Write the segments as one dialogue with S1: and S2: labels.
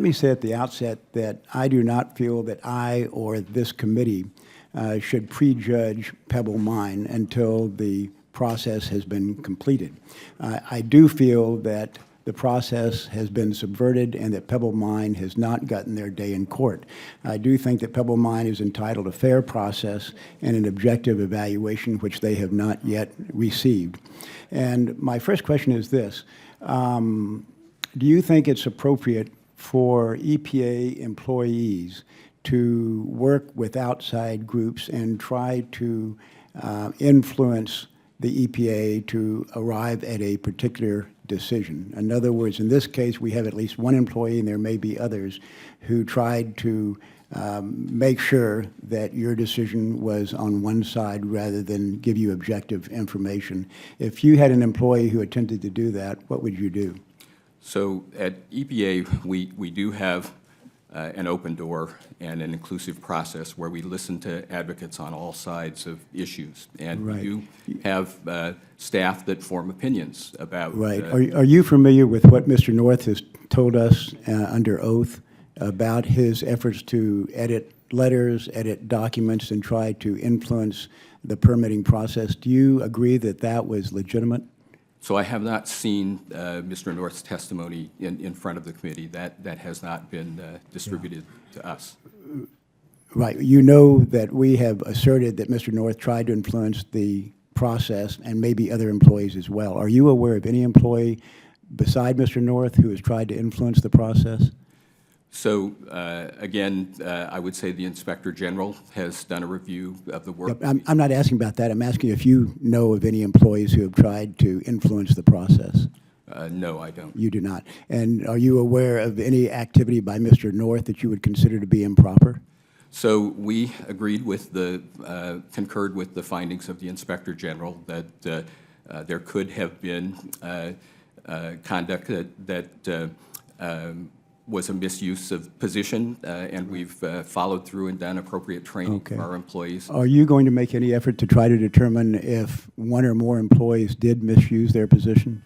S1: Let me say at the outset that I do not feel that I or this committee should prejudge Pebble Mine until the process has been completed. I do feel that the process has been subverted and that Pebble Mine has not gotten their day in court. I do think that Pebble Mine is entitled to a fair process and an objective evaluation, which they have not yet received. And my first question is this. Do you think it's appropriate for EPA employees to work with outside groups and try to influence the EPA to arrive at a particular decision? In other words, in this case, we have at least one employee, and there may be others, who tried to make sure that your decision was on one side rather than give you objective information. If you had an employee who attempted to do that, what would you do?
S2: So at EPA, we do have an open door and an inclusive process where we listen to advocates on all sides of issues. And
S1: Right.
S2: we do have staff that form opinions about...
S1: Right. Are you familiar with what Mr. North has told us under oath about his efforts to edit letters, edit documents, and try to influence the permitting process? Do you agree that that was legitimate?
S2: So I have not seen Mr. North's testimony in front of the committee. That has not been distributed to us.
S1: Right. You know that we have asserted that Mr. North tried to influence the process and maybe other employees as well. Are you aware of any employee beside Mr. North who has tried to influence the process?
S2: So again, I would say the Inspector General has done a review of the work.
S1: Yep, I'm not asking about that. I'm asking if you know of any employees who have tried to influence the process.
S2: No, I don't.
S1: You do not. And are you aware of any activity by Mr. North that you would consider to be improper?
S2: So we agreed with concurred with the findings of the Inspector General that there could have been conduct that was a misuse of position, and we've followed through and done appropriate training for our employees.
S1: Are you going to make any effort to try to determine if one or more employees did misuse their position?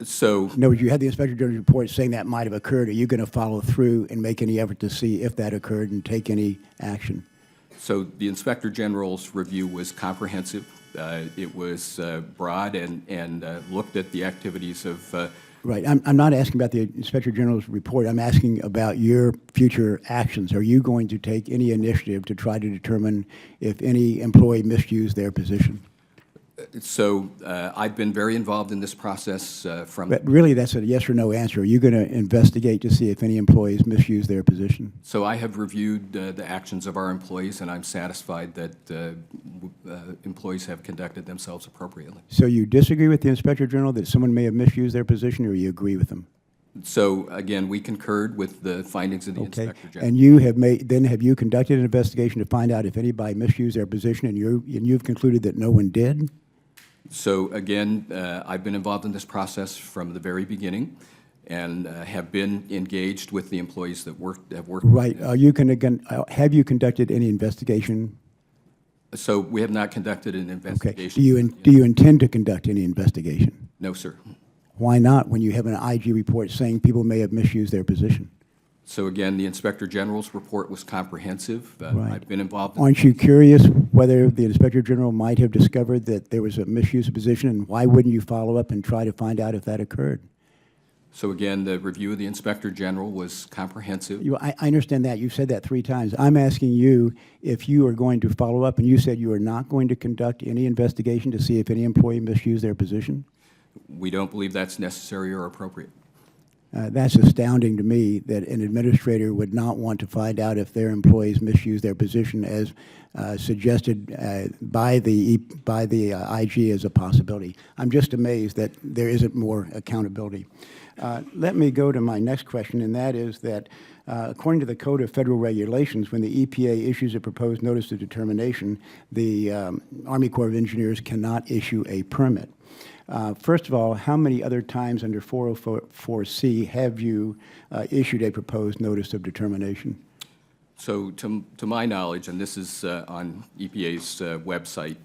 S2: So,
S1: in other words, you had the Inspector General's report saying that might have occurred. Are you going to follow through and make any effort to see if that occurred and take any action?
S2: So the Inspector General's review was comprehensive. It was broad and looked at the activities of
S1: Right. I'm not asking about the Inspector General's report. I'm asking about your future actions. Are you going to take any initiative to try to determine if any employee misused their position?
S2: So I've been very involved in this process from...
S1: But really, that's a yes or no answer. Are you going to investigate to see if any employees misuse their position?
S2: So I have reviewed the actions of our employees, and I'm satisfied that employees have conducted themselves appropriately.
S1: So you disagree with the Inspector General that someone may have misused their position, or you agree with them?
S2: So again, we concurred with the findings of the Inspector General.
S1: And you have have you conducted an investigation to find out if anybody misused their position, and you've concluded that no one did?
S2: So again, I've been involved in this process from the very beginning, and have been engaged with the employees that have worked.
S1: Right. Have you conducted any investigation?
S2: So we have not conducted an investigation.
S1: Okay. Do you intend to conduct any investigation?
S2: No, sir.
S1: Why not, when you have an IG report saying people may have misused their position?
S2: So again, the Inspector General's report was comprehensive.
S1: Right.
S2: I've been involved.
S1: Aren't you curious whether the Inspector General might have discovered that there was a misuse of position, and why wouldn't you follow up and try to find out if that occurred?
S2: So again, the review of the Inspector General was comprehensive.
S1: I understand that. You've said that 3 times. I'm asking you if you are going to follow up, and you said you are not going to conduct any investigation to see if any employee misused their position?
S2: We don't believe that's necessary or appropriate.
S1: That's astounding to me that an administrator would not want to find out if their employees misuse their position as suggested by the IG as a possibility. I'm just amazed that there isn't more accountability. Let me go to my next question, and that is that according to the Code of Federal Regulations, when the EPA issues a proposed notice of determination, the Army Corps of Engineers cannot issue a permit. First of all, how many other times under 404C have you issued a proposed notice of determination?
S2: So to my knowledge, and this is on EPA's website,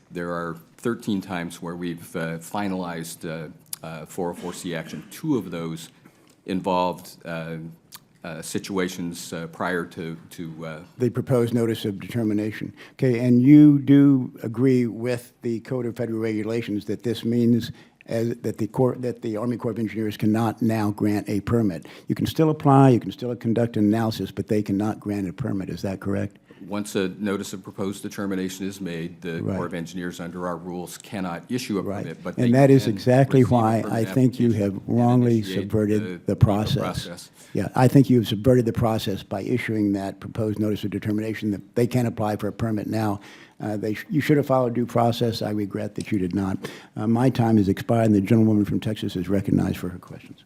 S2: there are 13 times where we've finalized 404C action. 2 of those involved situations prior to
S1: the proposed notice of determination. Okay, and you do agree with the Code of Federal Regulations that this means that the Army Corps of Engineers cannot now grant a permit. You can still apply, you can still conduct an analysis, but they cannot grant a permit. Is that correct?
S2: once a notice of proposed determination is made, the
S1: Right.
S2: Corps of Engineers under our rules cannot issue a
S1: Right.
S2: permit, but
S1: And
S2: they
S1: that is
S2: can
S1: exactly
S2: receive a
S1: why
S2: permit
S1: I think you have
S2: application and
S1: wrongly
S2: initiate
S1: subverted the
S2: legal
S1: process. Yeah, I think you have subverted the process by issuing that proposed notice of determination that they can't apply for a permit now. You should have followed due process. I regret that you did not. My time has expired, and the gentlewoman from Texas is recognized for her questions.